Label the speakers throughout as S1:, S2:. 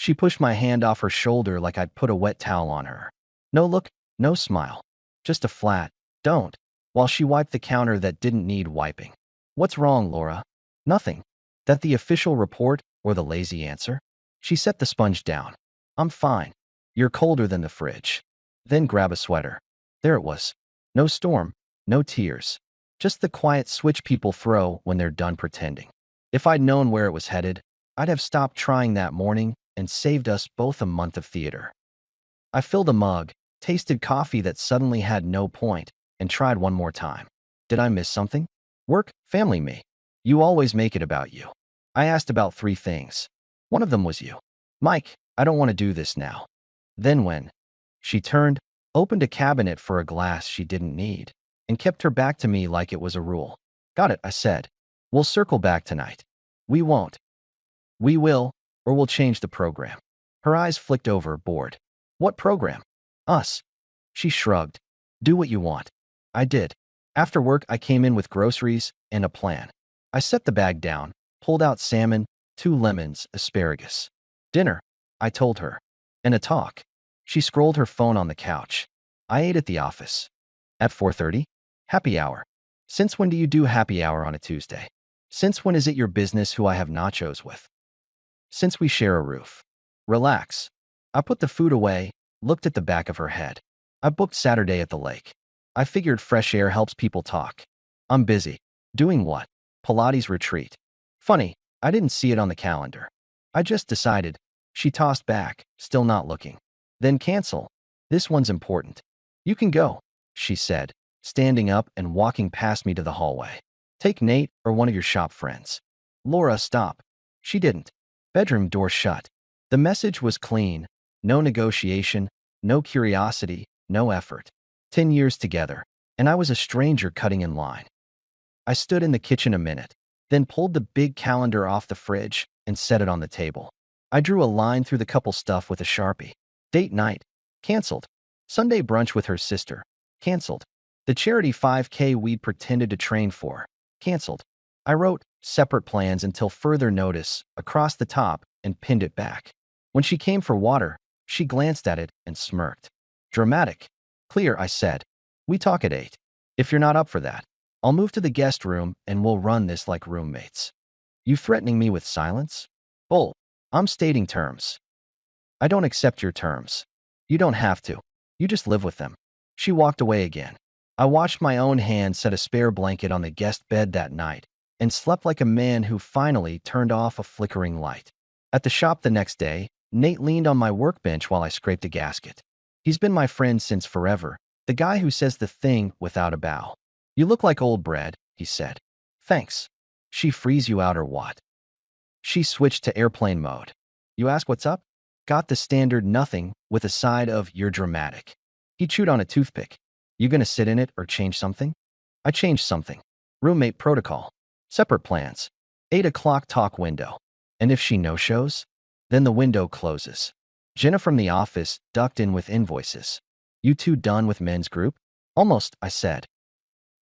S1: She pushed my hand off her shoulder like I'd put a wet towel on her. No look, no smile. Just a flat, don't, while she wiped the counter that didn't need wiping. What's wrong, Laura? Nothing. That the official report or the lazy answer? She set the sponge down. I'm fine. You're colder than the fridge. Then grab a sweater. There it was. No storm, no tears. Just the quiet switch people throw when they're done pretending. If I'd known where it was headed, I'd have stopped trying that morning and saved us both a month of theater. I filled a mug, tasted coffee that suddenly had no point, and tried one more time. Did I miss something? Work, family, me. You always make it about you. I asked about 3 things. One of them was you. Mike, I don't want to do this now. Then when? She turned, opened a cabinet for a glass she didn't need, and kept her back to me like it was a rule. Got it, I said. We'll circle back tonight. We won't. We will, or we'll change the program. Her eyes flicked over, bored. What program? Us. She shrugged. Do what you want. I did. After work, I came in with groceries and a plan. I set the bag down, pulled out salmon, 2 lemons, asparagus. Dinner, I told her. And a talk. She scrolled her phone on the couch. I ate at the office. At 4:30? Happy hour. Since when do you do happy hour on a Tuesday? Since when is it your business who I have nachos with? Since we share a roof. Relax. I put the food away, looked at the back of her head. I booked Saturday at the lake. I figured fresh air helps people talk. I'm busy. Doing what? Pilates retreat. Funny, I didn't see it on the calendar. I just decided. She tossed back, still not looking. Then cancel. This one's important. You can go, she said, standing up and walking past me to the hallway. Take Nate or one of your shop friends. Laura, stop. She didn't. Bedroom door shut. The message was clean. No negotiation, no curiosity, no effort. 10 years together, and I was a stranger cutting in line. I stood in the kitchen a minute, then pulled the big calendar off the fridge and set it on the table. I drew a line through the couple stuff with a Sharpie. Date night. Canceled. Sunday brunch with her sister. Canceled. The charity 5K we'd pretended to train for. Canceled. I wrote separate plans until further notice across the top and pinned it back. When she came for water, she glanced at it and smirked. Dramatic. Clear, I said. We talk at 8. If you're not up for that, I'll move to the guest room and we'll run this like roommates. You threatening me with silence? Bull. I'm stating terms. I don't accept your terms. You don't have to. You just live with them. She walked away again. I watched my own hand set a spare blanket on the guest bed that night and slept like a man who finally turned off a flickering light. At the shop the next day, Nate leaned on my workbench while I scraped a gasket. He's been my friend since forever, the guy who says the thing without a bow. You look like old bread, he said. Thanks. She freeze you out or what? She switched to airplane mode. You ask what's up? Got the standard nothing with a side of you're dramatic. He chewed on a toothpick. You gonna sit in it or change something? I changed something. Roommate protocol. Separate plans. 8 o'clock talk window. And if she no-shows? Then the window closes. Jenna from the office ducked in with invoices. You two done with men's group? Almost, I said.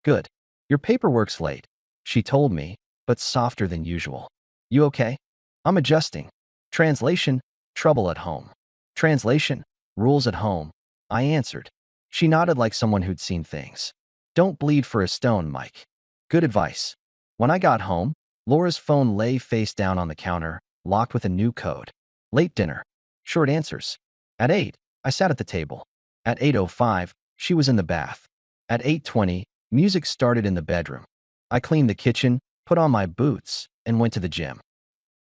S1: Good. Your paperwork's late, she told me, but softer than usual. You okay? I'm adjusting. Translation, trouble at home. Translation, rules at home. I answered. She nodded like someone who'd seen things. Don't bleed for a stone, Mike. Good advice. When I got home, Laura's phone lay face down on the counter, locked with a new code. Late dinner. Short answers. At 8, I sat at the table. At 8:05, she was in the bath. At 8:20, music started in the bedroom. I cleaned the kitchen, put on my boots, and went to the gym.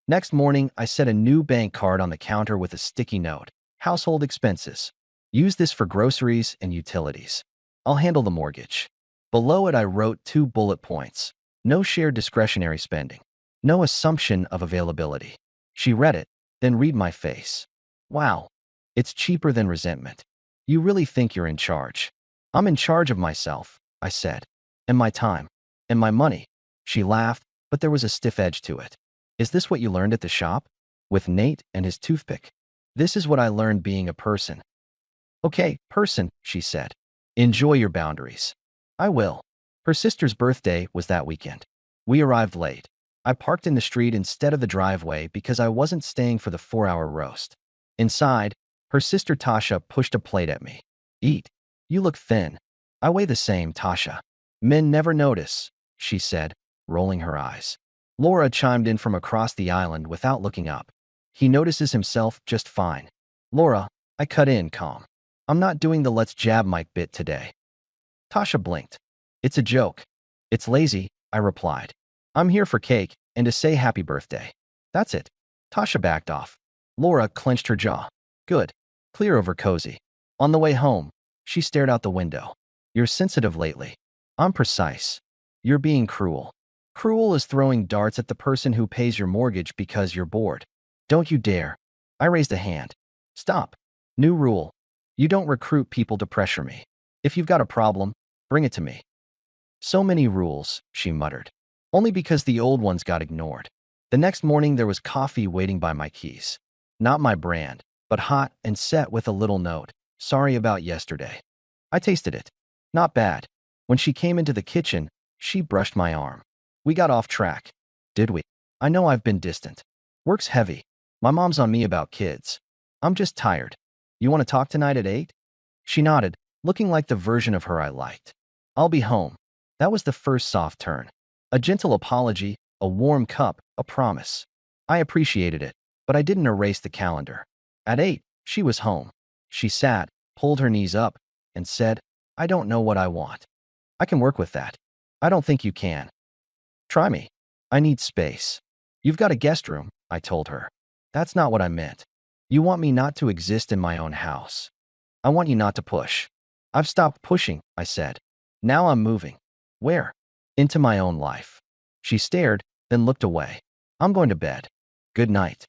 S1: Next morning, I set a new bank card on the counter with a sticky note. Household expenses. Use this for groceries and utilities. I'll handle the mortgage. Below it, I wrote 2 bullet points. No shared discretionary spending. No assumption of availability. She read it, then read my face. Wow. It's cheaper than resentment. You really think you're in charge. I'm in charge of myself, I said. And my time. And my money. She laughed, but there was a stiff edge to it. Is this what you learned at the shop? With Nate and his toothpick? This is what I learned being a person. Okay, person, she said. Enjoy your boundaries. I will. Her sister's birthday was that weekend. We arrived late. I parked in the street instead of the driveway because I wasn't staying for the 4-hour roast. Inside, her sister Tasha pushed a plate at me. Eat. You look thin. I weigh the same, Tasha. Men never notice, she said, rolling her eyes. Laura chimed in from across the island without looking up. He notices himself just fine. Laura, I cut in, calm. I'm not doing the let's jab Mike bit today. Tasha blinked. It's a joke. It's lazy, I replied. I'm here for cake and to say happy birthday. That's it. Tasha backed off. Laura clenched her jaw. Good. Clear over cozy. On the way home, she stared out the window. You're sensitive lately. I'm precise. You're being cruel. Cruel is throwing darts at the person who pays your mortgage because you're bored. Don't you dare. I raised a hand. Stop. New rule. You don't recruit people to pressure me. If you've got a problem, bring it to me. So many rules, she muttered. Only because the old ones got ignored. The next morning there was coffee waiting by my keys. Not my brand, but hot and set with a little note. Sorry about yesterday. I tasted it. Not bad. When she came into the kitchen, she brushed my arm. We got off track. Did we? I know I've been distant. Work's heavy. My mom's on me about kids. I'm just tired. You want to talk tonight at 8? She nodded, looking like the version of her I liked. I'll be home. That was the first soft turn. A gentle apology, a warm cup, a promise. I appreciated it, but I didn't erase the calendar. At 8, she was home. She sat, pulled her knees up, and said, I don't know what I want. I can work with that. I don't think you can. Try me. I need space. You've got a guest room, I told her. That's not what I meant. You want me not to exist in my own house. I want you not to push. I've stopped pushing, I said. Now I'm moving. Where? Into my own life. She stared, then looked away. I'm going to bed. Good night.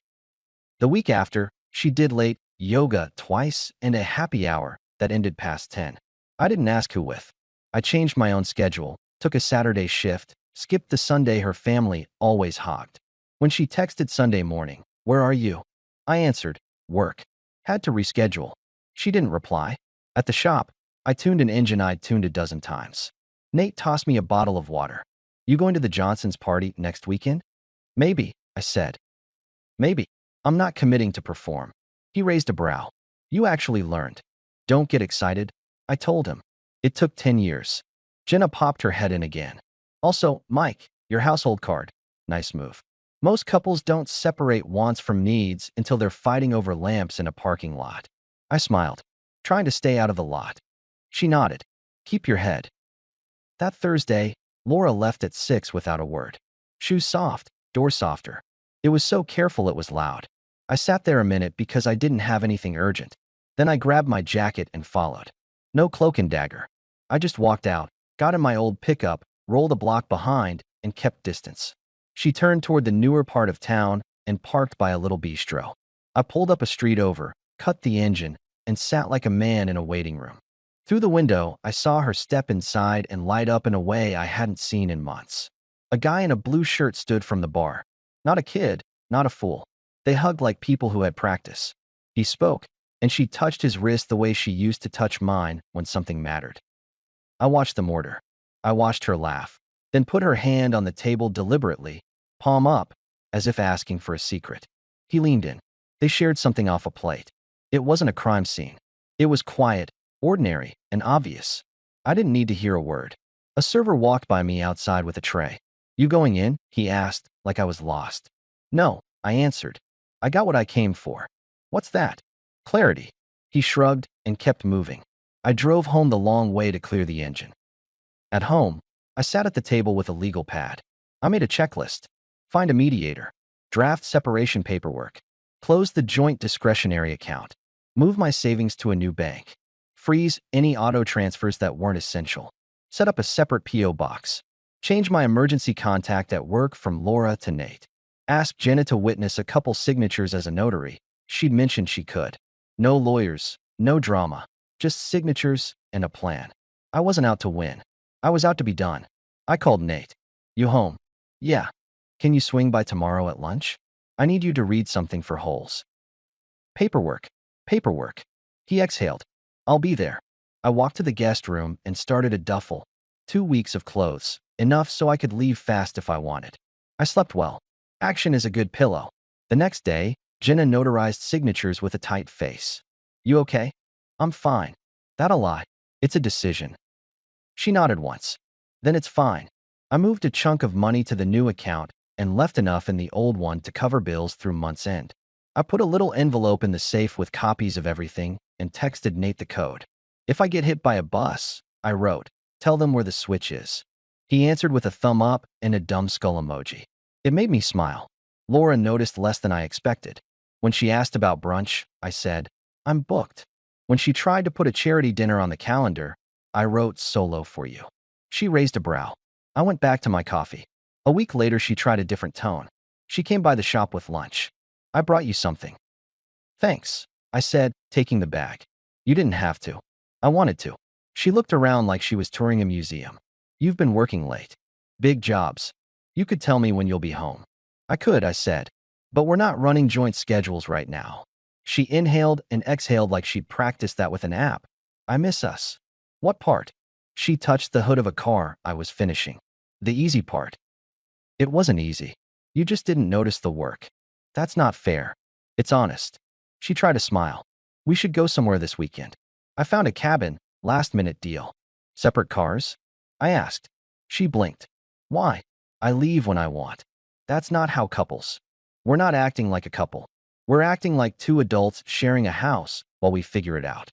S1: The week after, she did late yoga twice and a happy hour that ended past 10. I didn't ask who with. I changed my own schedule, took a Saturday shift, skipped the Sunday her family always hogged. When she texted Sunday morning, where are you? I answered, work. Had to reschedule. She didn't reply. At the shop, I tuned an engine I'd tuned a dozen times. Nate tossed me a bottle of water. You going to the Johnsons' party next weekend? Maybe, I said. Maybe. I'm not committing to perform. He raised a brow. You actually learned. Don't get excited, I told him. It took 10 years. Jenna popped her head in again. Also, Mike, your household card. Nice move. Most couples don't separate wants from needs until they're fighting over lamps in a parking lot. I smiled, trying to stay out of the lot. She nodded. Keep your head. That Thursday, Laura left at 6 without a word. Shoes soft, door softer. It was so careful it was loud. I sat there a minute because I didn't have anything urgent. Then I grabbed my jacket and followed. No cloak and dagger. I just walked out, got in my old pickup, rolled a block behind, and kept distance. She turned toward the newer part of town and parked by a little bistro. I pulled up a street over, cut the engine, and sat like a man in a waiting room. Through the window, I saw her step inside and light up in a way I hadn't seen in months. A guy in a blue shirt stood from the bar. Not a kid, not a fool. They hugged like people who had practice. He spoke, and she touched his wrist the way she used to touch mine when something mattered. I watched them order. I watched her laugh, then put her hand on the table deliberately, palm up, as if asking for a secret. He leaned in. They shared something off a plate. It wasn't a crime scene. It was quiet, ordinary, and obvious. I didn't need to hear a word. A server walked by me outside with a tray. You going in? He asked, like I was lost. No, I answered. I got what I came for. What's that? Clarity. He shrugged and kept moving. I drove home the long way to clear the engine. At home, I sat at the table with a legal pad. I made a checklist. Find a mediator. Draft separation paperwork. Close the joint discretionary account. Move my savings to a new bank. Freeze any auto transfers that weren't essential. Set up a separate P.O. box. Change my emergency contact at work from Laura to Nate. Ask Jenna to witness a couple signatures as a notary. She'd mentioned she could. No lawyers, no drama. Just signatures and a plan. I wasn't out to win. I was out to be done. I called Nate. You home? Yeah. Can you swing by tomorrow at lunch? I need you to read something for Holes. Paperwork. Paperwork. He exhaled. I'll be there. I walked to the guest room and started a duffel. 2 weeks of clothes. Enough so I could leave fast if I wanted. I slept well. Action is a good pillow. The next day, Jenna notarized signatures with a tight face. You okay? I'm fine. That a lie. It's a decision. She nodded once. Then it's fine. I moved a chunk of money to the new account and left enough in the old one to cover bills through month's end. I put a little envelope in the safe with copies of everything and texted Nate the code. If I get hit by a bus, I wrote, tell them where the switch is. He answered with a thumb up and a dumb skull emoji. It made me smile. Laura noticed less than I expected. When she asked about brunch, I said, I'm booked. When she tried to put a charity dinner on the calendar, I wrote solo for you. She raised a brow. I went back to my coffee. A week later, she tried a different tone. She came by the shop with lunch. I brought you something. Thanks, I said, taking the bag. You didn't have to. I wanted to. She looked around like she was touring a museum. You've been working late. Big jobs. You could tell me when you'll be home. I could, I said. But we're not running joint schedules right now. She inhaled and exhaled like she'd practiced that with an app. I miss us. What part? She touched the hood of a car I was finishing. The easy part. It wasn't easy. You just didn't notice the work. That's not fair. It's honest. She tried to smile. We should go somewhere this weekend. I found a cabin, last-minute deal. Separate cars? I asked. She blinked. Why? I leave when I want. That's not how couples. We're not acting like a couple. We're acting like two adults sharing a house while we figure it out.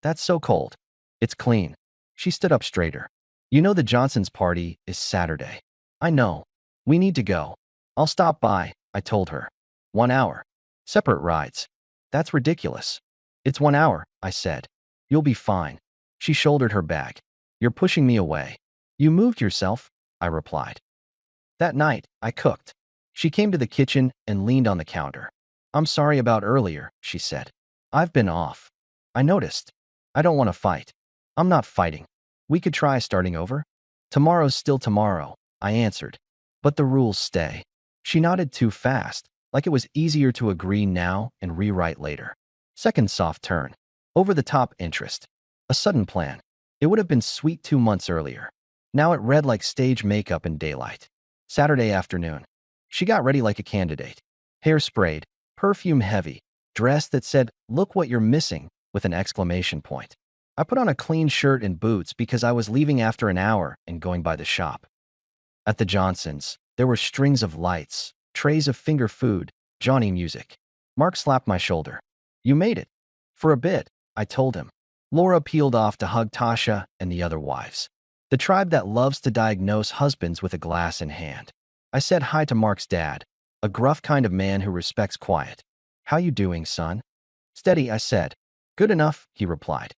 S1: That's so cold. It's clean. She stood up straighter. You know the Johnson's party is Saturday. I know. We need to go. I'll stop by, I told her. 1 hour. Separate rides. That's ridiculous. It's 1 hour, I said. You'll be fine. She shouldered her bag. You're pushing me away. You moved yourself, I replied. That night, I cooked. She came to the kitchen and leaned on the counter. I'm sorry about earlier, she said. I've been off. I noticed. I don't want to fight. I'm not fighting. We could try starting over. Tomorrow's still tomorrow, I answered. But the rules stay. She nodded too fast, like it was easier to agree now and rewrite later. Second soft turn. Over-the-top interest. A sudden plan. It would have been sweet 2 months earlier. Now it read like stage makeup in daylight. Saturday afternoon. She got ready like a candidate. Hair sprayed, perfume heavy, dress that said, look what you're missing, with an exclamation point. I put on a clean shirt and boots because I was leaving after an hour and going by the shop. At the Johnsons', there were strings of lights, trays of finger food, Johnny music. Mark slapped my shoulder. You made it. For a bit, I told him. Laura peeled off to hug Tasha and the other wives. The tribe that loves to diagnose husbands with a glass in hand. I said hi to Mark's dad, a gruff kind of man who respects quiet. How you doing, son? Steady, I said. Good enough, he replied.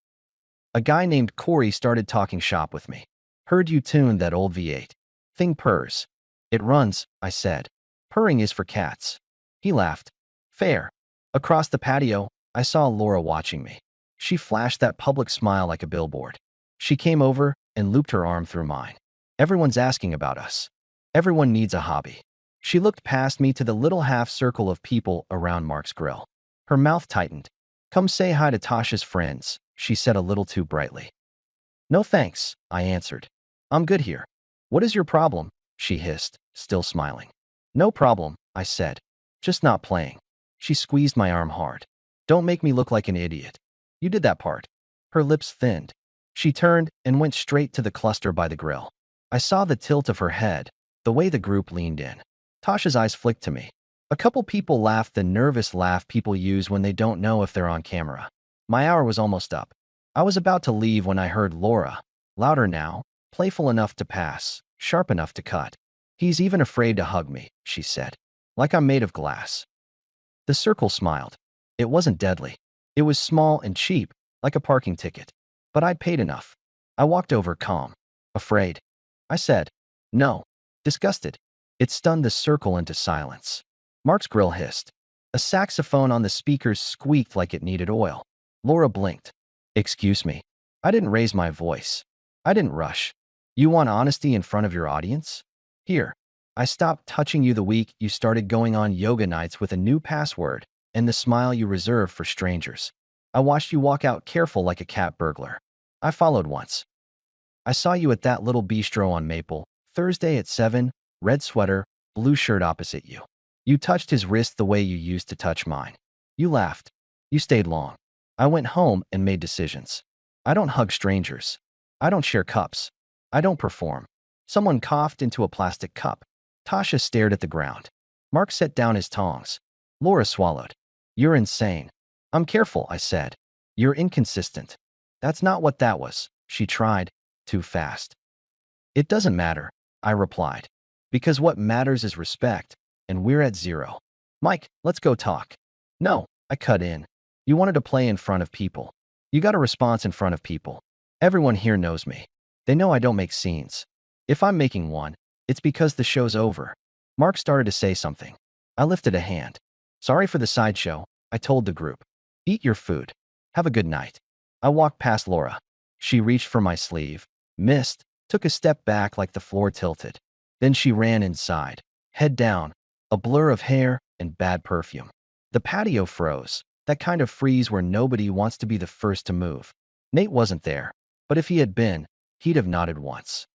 S1: A guy named Corey started talking shop with me. Heard you tuned that old V8. Thing purrs. It runs, I said. Purring is for cats. He laughed. Fair. Across the patio, I saw Laura watching me. She flashed that public smile like a billboard. She came over and looped her arm through mine. Everyone's asking about us. Everyone needs a hobby. She looked past me to the little half circle of people around Mark's grill. Her mouth tightened. Come say hi to Tasha's friends, she said a little too brightly. No thanks, I answered. I'm good here. What is your problem? She hissed, still smiling. No problem, I said. Just not playing. She squeezed my arm hard. Don't make me look like an idiot. You did that part. Her lips thinned. She turned and went straight to the cluster by the grill. I saw the tilt of her head, the way the group leaned in. Tasha's eyes flicked to me. A couple people laughed the nervous laugh people use when they don't know if they're on camera. My hour was almost up. I was about to leave when I heard Laura, louder now, playful enough to pass, sharp enough to cut. He's even afraid to hug me, she said. Like I'm made of glass. The circle smiled. It wasn't deadly. It was small and cheap, like a parking ticket. But I'd paid enough. I walked over calm. Afraid. I said, no. Disgusted. It stunned the circle into silence. Mark's grill hissed. A saxophone on the speakers squeaked like it needed oil. Laura blinked. Excuse me. I didn't raise my voice. I didn't rush. You want honesty in front of your audience? Here. I stopped touching you the week you started going on yoga nights with a new password and the smile you reserve for strangers. I watched you walk out careful like a cat burglar. I followed once. I saw you at that little bistro on Maple, Thursday at 7, red sweater, blue shirt opposite you. You touched his wrist the way you used to touch mine. You laughed. You stayed long. I went home and made decisions. I don't hug strangers. I don't share cups. I don't perform. Someone coughed into a plastic cup. Tasha stared at the ground. Mark set down his tongs. Laura swallowed. You're insane. I'm careful, I said. You're inconsistent. That's not what that was. She tried. Too fast. It doesn't matter, I replied. Because what matters is respect, and we're at 0. Mike, let's go talk. No, I cut in. You wanted to play in front of people. You got a response in front of people. Everyone here knows me. They know I don't make scenes. If I'm making one, it's because the show's over. Mark started to say something. I lifted a hand. Sorry for the sideshow, I told the group. Eat your food. Have a good night. I walked past Laura. She reached for my sleeve, missed, took a step back like the floor tilted. Then she ran inside, head down, a blur of hair and bad perfume. The patio froze, that kind of freeze where nobody wants to be the first to move. Nate wasn't there, but if he had been, he'd have nodded once.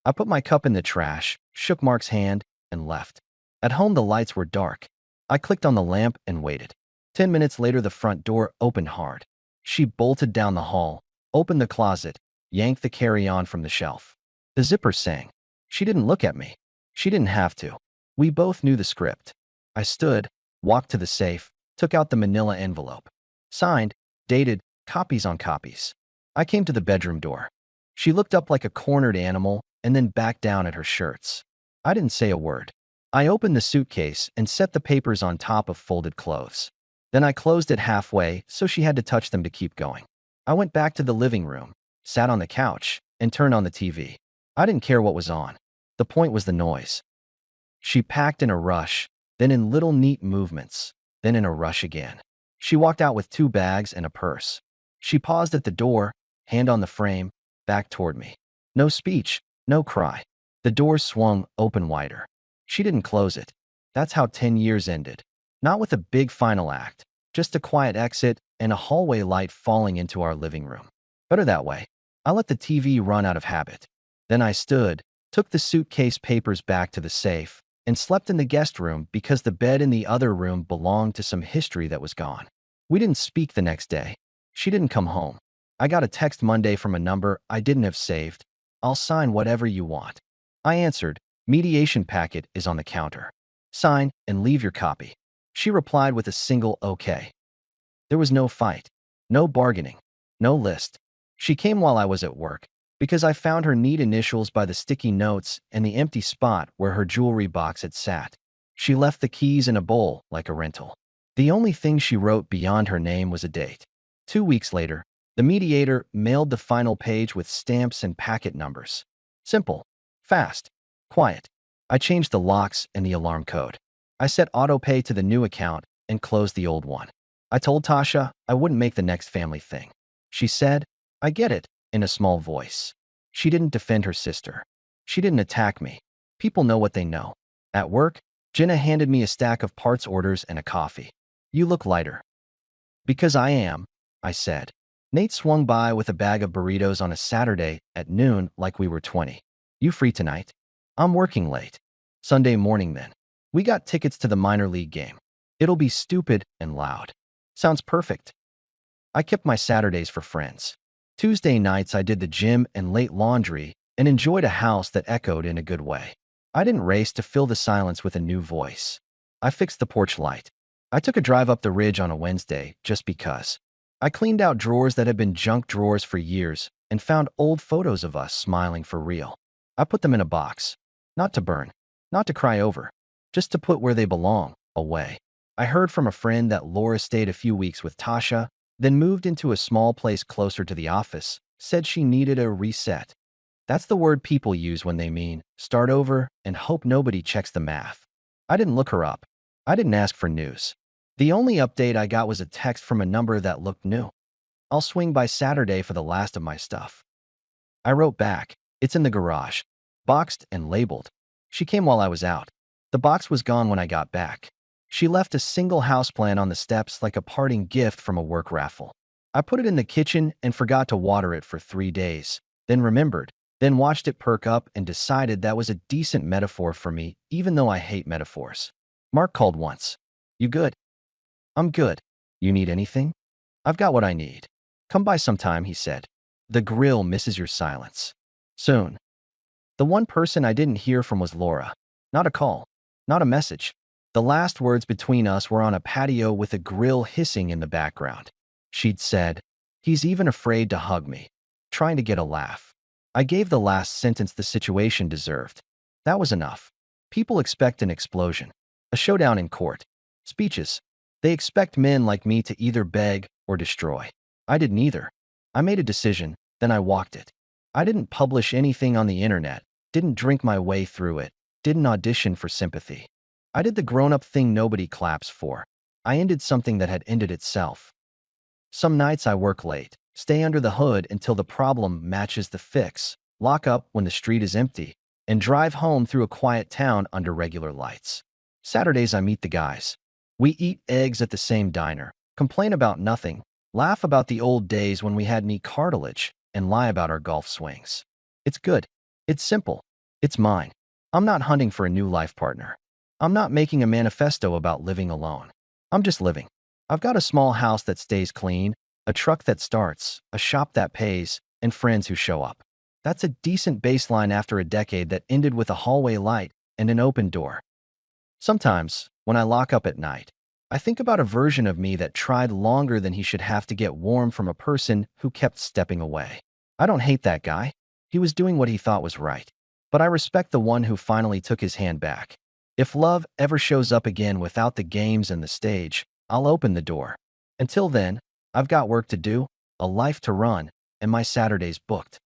S1: I put my cup in the trash, shook Mark's hand, and left. At home the lights were dark. I clicked on the lamp and waited. 10 minutes later the front door opened hard. She bolted down the hall, opened the closet, yanked the carry-on from the shelf. The zipper sang. She didn't look at me. She didn't have to. We both knew the script. I stood, walked to the safe, took out the manila envelope. Signed, dated, copies on copies. I came to the bedroom door. She looked up like a cornered animal and then back down at her shirts. I didn't say a word. I opened the suitcase and set the papers on top of folded clothes. Then I closed it halfway so she had to touch them to keep going. I went back to the living room, sat on the couch, and turned on the TV. I didn't care what was on. The point was the noise. She packed in a rush, then in little neat movements, then in a rush again. She walked out with 2 bags and a purse. She paused at the door, hand on the frame, back toward me. No speech, no cry. The door swung open wider. She didn't close it. That's how 10 years ended. Not with a big final act, just a quiet exit and a hallway light falling into our living room. Better that way. I let the TV run out of habit. Then I stood, took the suitcase papers back to the safe, and slept in the guest room because the bed in the other room belonged to some history that was gone. We didn't speak the next day. She didn't come home. I got a text Monday from a number I didn't have saved. I'll sign whatever you want. I answered, mediation packet is on the counter. Sign and leave your copy. She replied with a single okay. There was no fight, no bargaining, no list. She came while I was at work, because I found her neat initials by the sticky notes and the empty spot where her jewelry box had sat. She left the keys in a bowl like a rental. The only thing she wrote beyond her name was a date. 2 weeks later, the mediator mailed the final page with stamps and packet numbers. Simple, fast, quiet. I changed the locks and the alarm code. I set autopay to the new account and closed the old one. I told Tasha I wouldn't make the next family thing. She said, I get it, in a small voice. She didn't defend her sister. She didn't attack me. People know what they know. At work, Jenna handed me a stack of parts orders and a coffee. You look lighter. Because I am, I said. Nate swung by with a bag of burritos on a Saturday at noon like we were 20. You free tonight? I'm working late. Sunday morning then. We got tickets to the minor league game. It'll be stupid and loud. Sounds perfect. I kept my Saturdays for friends. Tuesday nights I did the gym and late laundry and enjoyed a house that echoed in a good way. I didn't race to fill the silence with a new voice. I fixed the porch light. I took a drive up the ridge on a Wednesday just because. I cleaned out drawers that had been junk drawers for years and found old photos of us smiling for real. I put them in a box. Not to burn, not to cry over, just to put where they belong, away. I heard from a friend that Laura stayed a few weeks with Tasha, then moved into a small place closer to the office, said she needed a reset. That's the word people use when they mean start over and hope nobody checks the math. I didn't look her up. I didn't ask for news. The only update I got was a text from a number that looked new. I'll swing by Saturday for the last of my stuff. I wrote back, it's in the garage, boxed and labeled. She came while I was out. The box was gone when I got back. She left a single houseplant on the steps like a parting gift from a work raffle. I put it in the kitchen and forgot to water it for 3 days, then remembered, then watched it perk up and decided that was a decent metaphor for me, even though I hate metaphors. Mark called once. You good? I'm good. You need anything? I've got what I need. Come by sometime, he said. The grill misses your silence. Soon. The one person I didn't hear from was Laura. Not a call. Not a message. The last words between us were on a patio with a grill hissing in the background. She'd said, "He's even afraid to hug me," trying to get a laugh. I gave the last sentence the situation deserved. That was enough. People expect an explosion, a showdown in court, speeches. They expect men like me to either beg or destroy. I did neither. I made a decision, then I walked it. I didn't publish anything on the internet, didn't drink my way through it, didn't audition for sympathy. I did the grown-up thing nobody claps for. I ended something that had ended itself. Some nights I work late, stay under the hood until the problem matches the fix, lock up when the street is empty, and drive home through a quiet town under regular lights. Saturdays I meet the guys. We eat eggs at the same diner, complain about nothing, laugh about the old days when we had knee cartilage, and lie about our golf swings. It's good. It's simple. It's mine. I'm not hunting for a new life partner. I'm not making a manifesto about living alone. I'm just living. I've got a small house that stays clean, a truck that starts, a shop that pays, and friends who show up. That's a decent baseline after a decade that ended with a hallway light and an open door. Sometimes, when I lock up at night, I think about a version of me that tried longer than he should have to get warm from a person who kept stepping away. I don't hate that guy. He was doing what he thought was right. But I respect the one who finally took his hand back. If love ever shows up again without the games and the stage, I'll open the door. Until then, I've got work to do, a life to run, and my Saturdays booked.